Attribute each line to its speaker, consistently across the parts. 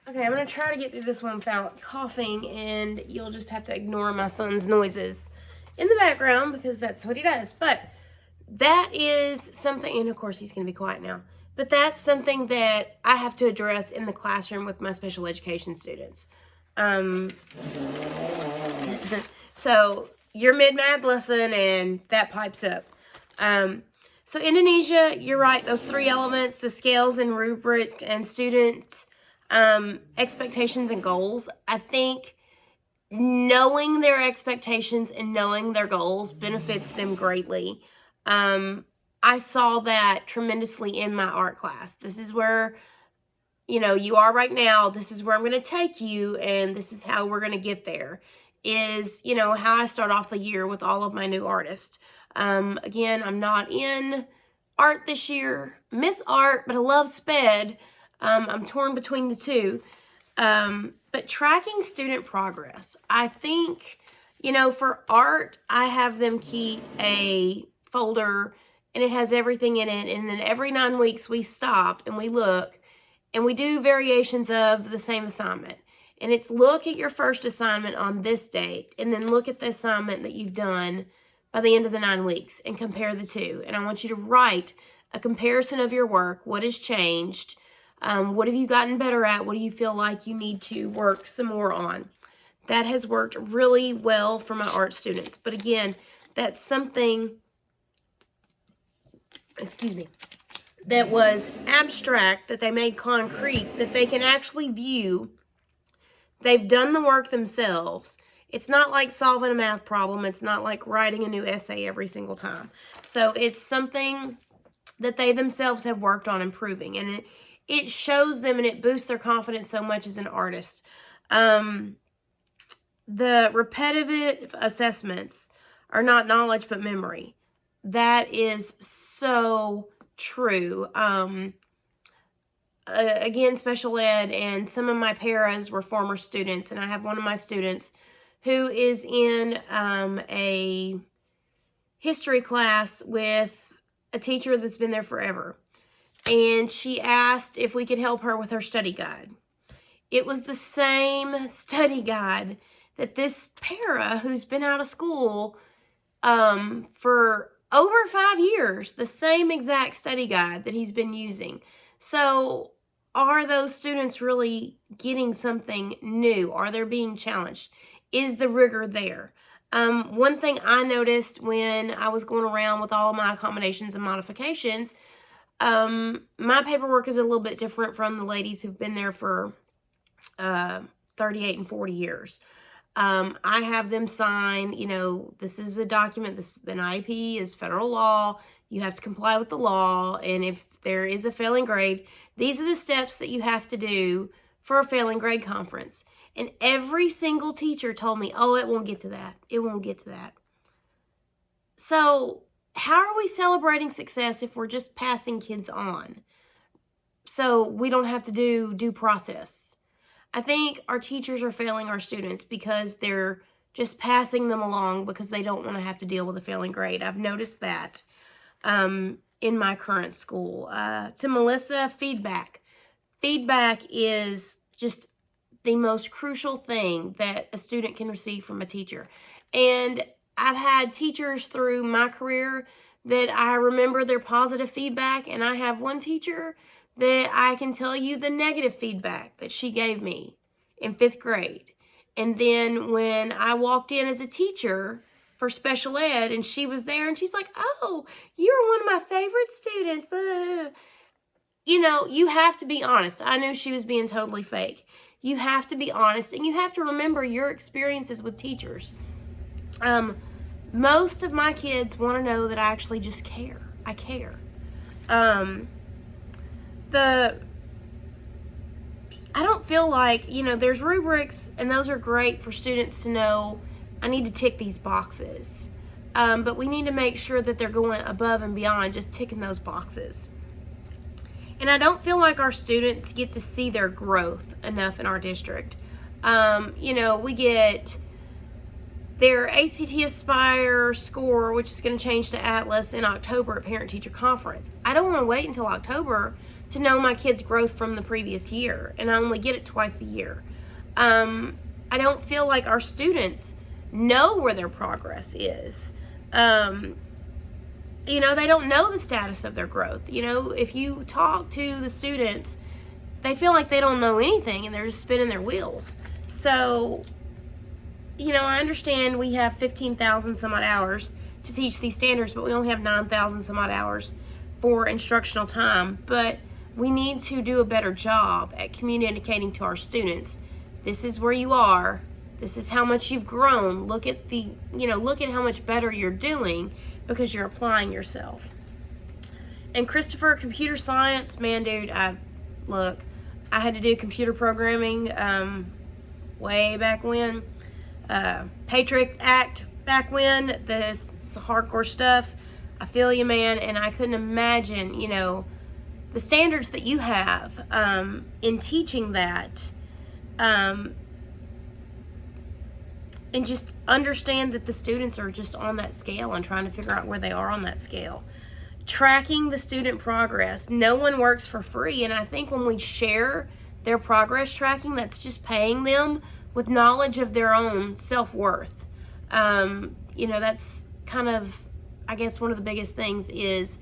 Speaker 1: Okay, I'm going to try to get through this one without coughing, and you'll just have to ignore my son's noises in the background because that's what he does. But that is something, and of course he's going to be quiet now, but that's something that I have to address in the classroom with my special education students. Um, so you're mid-math lesson and that pipes up. So Indonesia, you're right, those three elements, the scales and rubrics and student expectations and goals. I think knowing their expectations and knowing their goals benefits them greatly. I saw that tremendously in my art class. This is where, you are right now. This is where I'm going to take you, and this is how we're going to get there, is, how I start off the year with all of my new artists. Again, I'm not in art this year. Miss art, but I love SPED. I'm torn between the two. But tracking student progress, I think, for art, I have them keep a folder and it has everything in it. And then every 9 weeks we stop and we look and we do variations of the same assignment. And it's look at your first assignment on this date and then look at the assignment that you've done by the end of the 9 weeks and compare the two. And I want you to write a comparison of your work. What has changed? What have you gotten better at? What do you feel like you need to work some more on? That has worked really well for my art students. But again, that's something, that was abstract, that they made concrete, that they can actually view. They've done the work themselves. It's not like solving a math problem. It's not like writing a new essay every single time. So it's something that they themselves have worked on improving. And it shows them and it boosts their confidence so much as an artist. The repetitive assessments are not knowledge but memory. That is so true. Again, special ed and some of my paras were former students, and I have one of my students who is in a history class with a teacher that's been there forever. And she asked if we could help her with her study guide. It was the same study guide that this para, who's been out of school for over 5 years, the same exact study guide that he's been using. So are those students really getting something new? Are they being challenged? Is the rigor there? One thing I noticed when I was going around with all of my accommodations and modifications, my paperwork is a little bit different from the ladies who've been there for 38 and 40 years. I have them sign, this is a document, an IEP is federal law. You have to comply with the law. And if there is a failing grade, these are the steps that you have to do for a failing grade conference. And every single teacher told me, oh, it won't get to that. It won't get to that. So how are we celebrating success if we're just passing kids on? So we don't have to do due process. I think our teachers are failing our students because they're just passing them along because they don't want to have to deal with a failing grade. I've noticed that in my current school. To Melissa, feedback. Feedback is just the most crucial thing that a student can receive from a teacher. And I've had teachers through my career that I remember their positive feedback, and I have one teacher that I can tell you the negative feedback that she gave me in 5th grade. And then when I walked in as a teacher for special ed and she was there and she's like, oh, you're one of my favorite students. Blah. You have to be honest. I knew she was being totally fake. You have to be honest, and you have to remember your experiences with teachers. Most of my kids want to know that I actually just care. I care. I don't feel like, there's rubrics, and those are great for students to know, I need to tick these boxes. But we need to make sure that they're going above and beyond just ticking those boxes. And I don't feel like our students get to see their growth enough in our district. We get their ACT Aspire score, which is going to change to Atlas in October at Parent Teacher Conference. I don't want to wait until October to know my kids' growth from the previous year, and I only get it twice a year. I don't feel like our students know where their progress is. You know, they don't know the status of their growth. You know, if you talk to the students, they feel like they don't know anything and they're just spinning their wheels. So, you know, I understand we have 15,000 some odd hours to teach these standards, but we only have 9,000 some odd hours for instructional time. But we need to do a better job at communicating to our students, this is where you are, this is how much you've grown, look at the, you know, look at how much better you're doing because you're applying yourself. And Christopher, computer science, man, dude, I had to do computer programming way back when. Patriot Act back when, this hardcore stuff. I feel you, man, and I couldn't imagine, you know, the standards that you have in teaching that, and just understand that the students are just on that scale and trying to figure out where they are on that scale. Tracking the student progress. No one works for free, and I think when we share their progress tracking, that's just paying them with knowledge of their own self-worth. You know, that's kind of, I guess, one of the biggest things is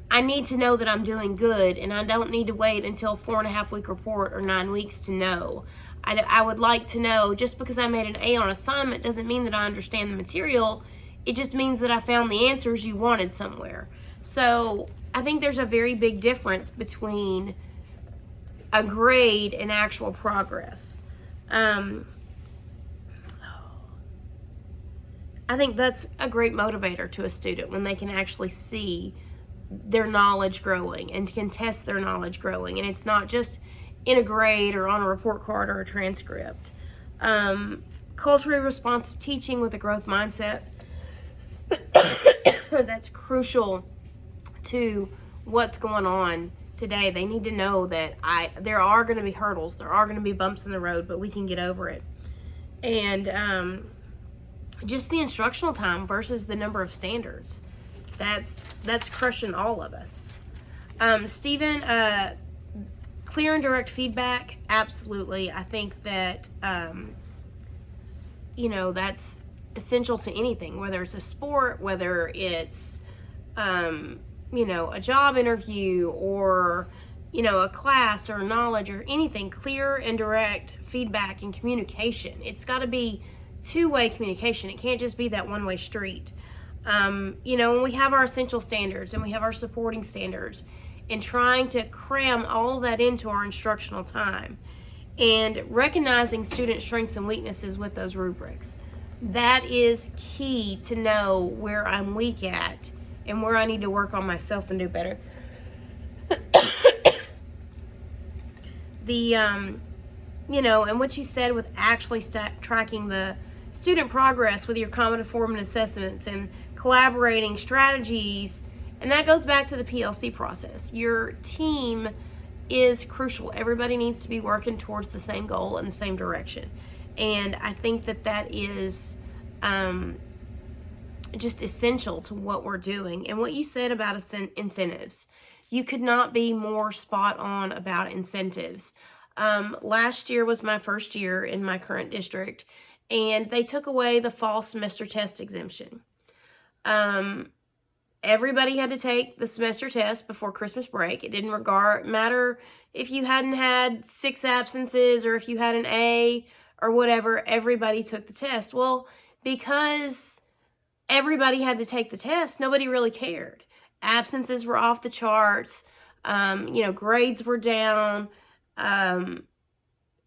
Speaker 1: I need to know that I'm doing good, and I don't need to wait until 4.5 week report or 9 weeks to know. I would like to know, just because I made an A on assignment doesn't mean that I understand the material. It just means that I found the answers you wanted somewhere. So I think there's a very big difference between a grade and actual progress. I think that's a great motivator to a student when they can actually see their knowledge growing and can test their knowledge growing, and it's not just in a grade or on a report card or a transcript. Culturally responsive teaching with a growth mindset. That's crucial to what's going on today. They need to know that there are going to be hurdles, there are going to be bumps in the road, but we can get over it. And just the instructional time versus the number of standards. That's crushing all of us. Stephen, clear and direct feedback, absolutely. I think that, you know, that's essential to anything, whether it's a sport, whether it's, you know, a job interview or, you know, a class or knowledge or anything. Clear and direct feedback and communication. It's got to be two-way communication. It can't just be that one-way street. You know, when we have our essential standards and we have our supporting standards, and trying to cram all of that into our instructional time and recognizing student strengths and weaknesses with those rubrics. That is key to know where I'm weak at and where I need to work on myself and do better. You know, and what you said with actually tracking the student progress with your common formative assessments and collaborating strategies. And that goes back to the PLC process. Your team is crucial. Everybody needs to be working towards the same goal in the same direction. And I think that that is just essential to what we're doing. And what you said about incentives, you could not be more spot on about incentives. Last year was my first year in my current district, and they took away the fall semester test exemption. Everybody had to take the semester test before Christmas break. It didn't matter if you hadn't had 6 absences or if you had an A or whatever, everybody took the test. Well, because everybody had to take the test, nobody really cared. Absences were off the charts, you know, grades were down, and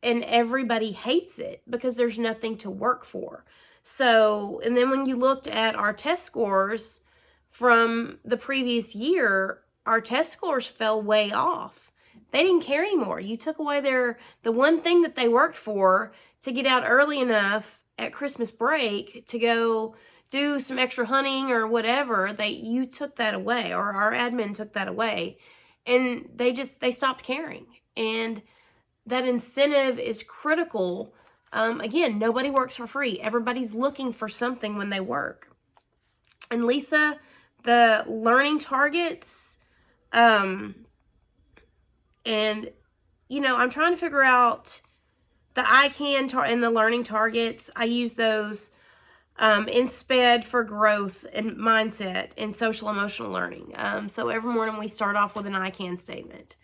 Speaker 1: everybody hates it because there's nothing to work for. So, and then when you looked at our test scores from the previous year, our test scores fell way off. They didn't care anymore. You took away the one thing that they worked for to get out early enough at Christmas break to go do some extra hunting or whatever. You took that away, or our admin took that away, and they stopped caring. And that incentive is critical. Again, nobody works for free. Everybody's looking for something when they work. And Lisa, the learning targets, And, I'm trying to figure out the I can and the learning targets. I use those in SPED for growth and mindset and social emotional learning. So every morning we start off with an I can statement.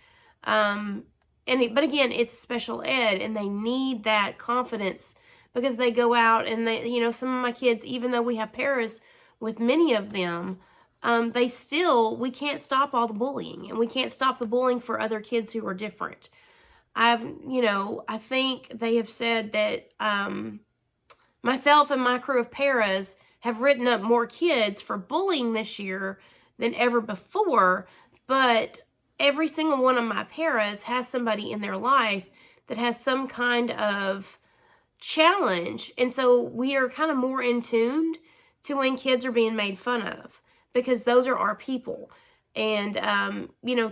Speaker 1: But again, it's special ed, and they need that confidence because they go out and some of my kids, even though we have paras with many of them, we can't stop all the bullying, and we can't stop the bullying for other kids who are different. I think they have said that myself and my crew of paras have written up more kids for bullying this year than ever before, but every single one of my paras has somebody in their life that has some kind of challenge, and so we are kind of more in tuned to when kids are being made fun of, because those are our people. And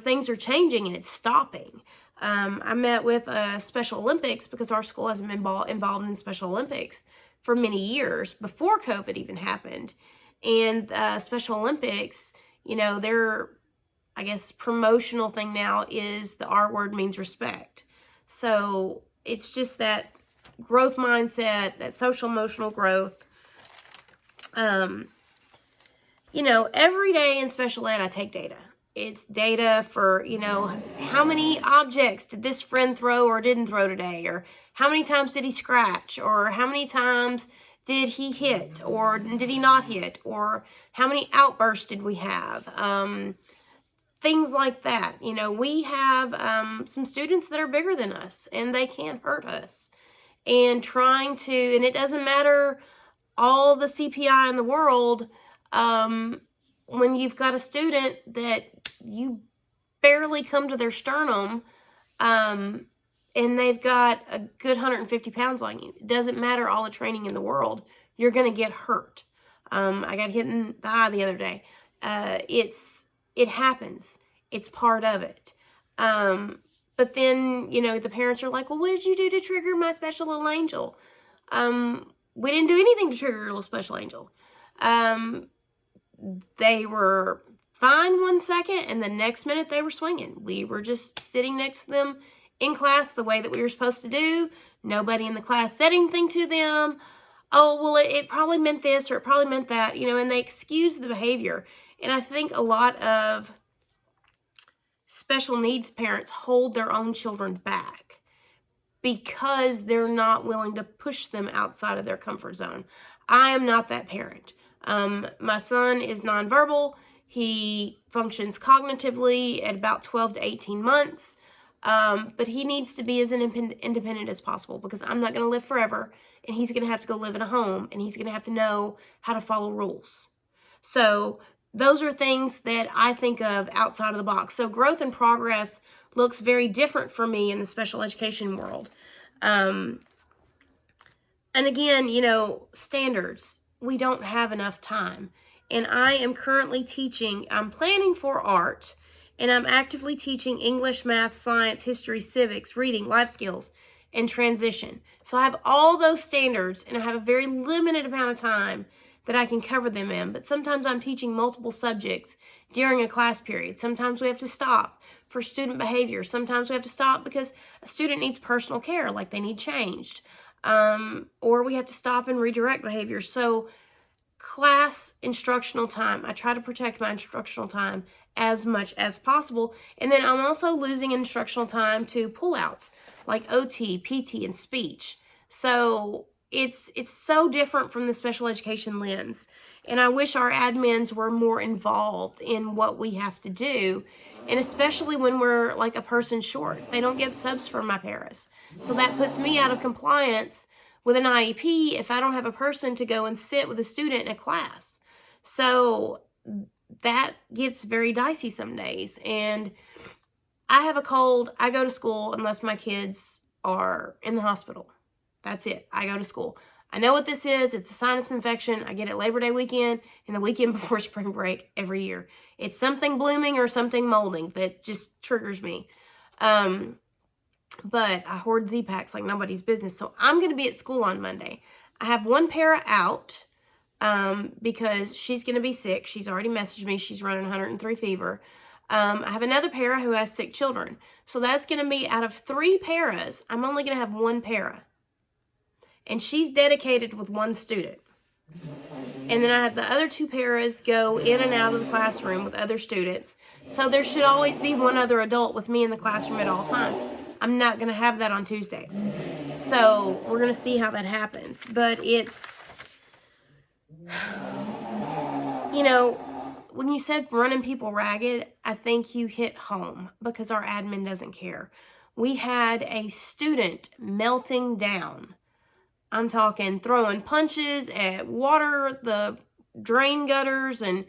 Speaker 1: things are changing and it's stopping. I met with Special Olympics because our school hasn't been involved in Special Olympics for many years before COVID even happened. And Special Olympics, their, I guess, promotional thing now is the R word means respect. So it's just that growth mindset, that social emotional growth. Every day in special ed, I take data. It's data for, how many objects did this friend throw or didn't throw today, or how many times did he scratch, or how many times did he hit, or did he not hit, or how many outbursts did we have? Things like that. We have some students that are bigger than us, and they can't hurt us. And it doesn't matter all the CPI in the world, when you've got a student that you barely come to their sternum, and they've got a good 150 pounds on you. It doesn't matter all the training in the world. You're going to get hurt. I got hit in the eye the other day. It happens. It's part of it. But then, the parents are like, well, what did you do to trigger my special little angel? We didn't do anything to trigger your little special angel. They were fine 1 second, and the next minute they were swinging. We were just sitting next to them in class the way that we were supposed to do. Nobody in the class said anything to them. Oh, well, it probably meant this, or it probably meant that, and they excuse the behavior. And I think a lot of special needs parents hold their own children back because they're not willing to push them outside of their comfort zone. I am not that parent. My son is nonverbal. He functions cognitively at about 12 to 18 months. But he needs to be as independent as possible, because I'm not going to live forever, and he's going to have to go live in a home, and he's going to have to know how to follow rules. So those are things that I think of outside of the box. So growth and progress looks very different for me in the special education world. And again, standards. We don't have enough time. And I am currently I'm planning for art, and I'm actively teaching English, math, science, history, civics, reading, life skills, and transition. So I have all those standards, and I have a very limited amount of time that I can cover them in. But sometimes I'm teaching multiple subjects during a class period. Sometimes we have to stop for student behavior. Sometimes we have to stop because a student needs personal care, like they need changed. Or we have to stop and redirect behavior. So class instructional time, I try to protect my instructional time as much as possible. And then I'm also losing instructional time to pullouts like OT, PT, and speech. So it's so different from the special education lens. And I wish our admins were more involved in what we have to do. And especially when we're like a person short. They don't get subs for my paras. So that puts me out of compliance with an IEP if I don't have a person to go and sit with a student in a class. So that gets very dicey some days. And I have a cold. I go to school unless my kids are in the hospital. That's it. I go to school. I know what this is. It's a sinus infection. I get it Labor Day weekend and the weekend before spring break every year. It's something blooming or something molding that just triggers me. But I hoard Z-Packs like nobody's business. So I'm going to be at school on Monday. I have one para out because she's going to be sick. She's already messaged me. She's running 103 fever. I have another para who has sick children. So that's going to be out of 3 paras, I'm only going to have 1 para. And she's dedicated with 1 student. And then I have the other 2 paras go in and out of the classroom with other students. So there should always be 1 other adult with me in the classroom at all times. I'm not going to have that on Tuesday. So we're going to see how that happens. But it's, you know, when you said running people ragged, I think you hit home because our admin doesn't care. We had a student melting down. I'm talking throwing punches at the drain gutters and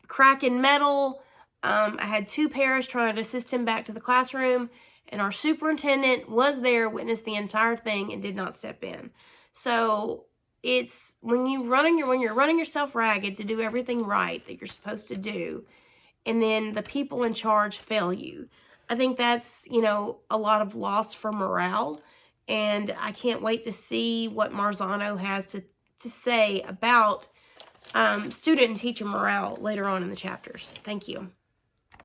Speaker 1: cracking metal. I had 2 paras trying to assist him back to the classroom, and our superintendent was there, witnessed the entire thing, and did not step in. So it's when you're running yourself ragged to do everything right that you're supposed to do, and then the people in charge fail you. I think that's, a lot of loss for morale. And I can't wait to see what Marzano has to say about student and teacher morale later on in the chapters. Thank you.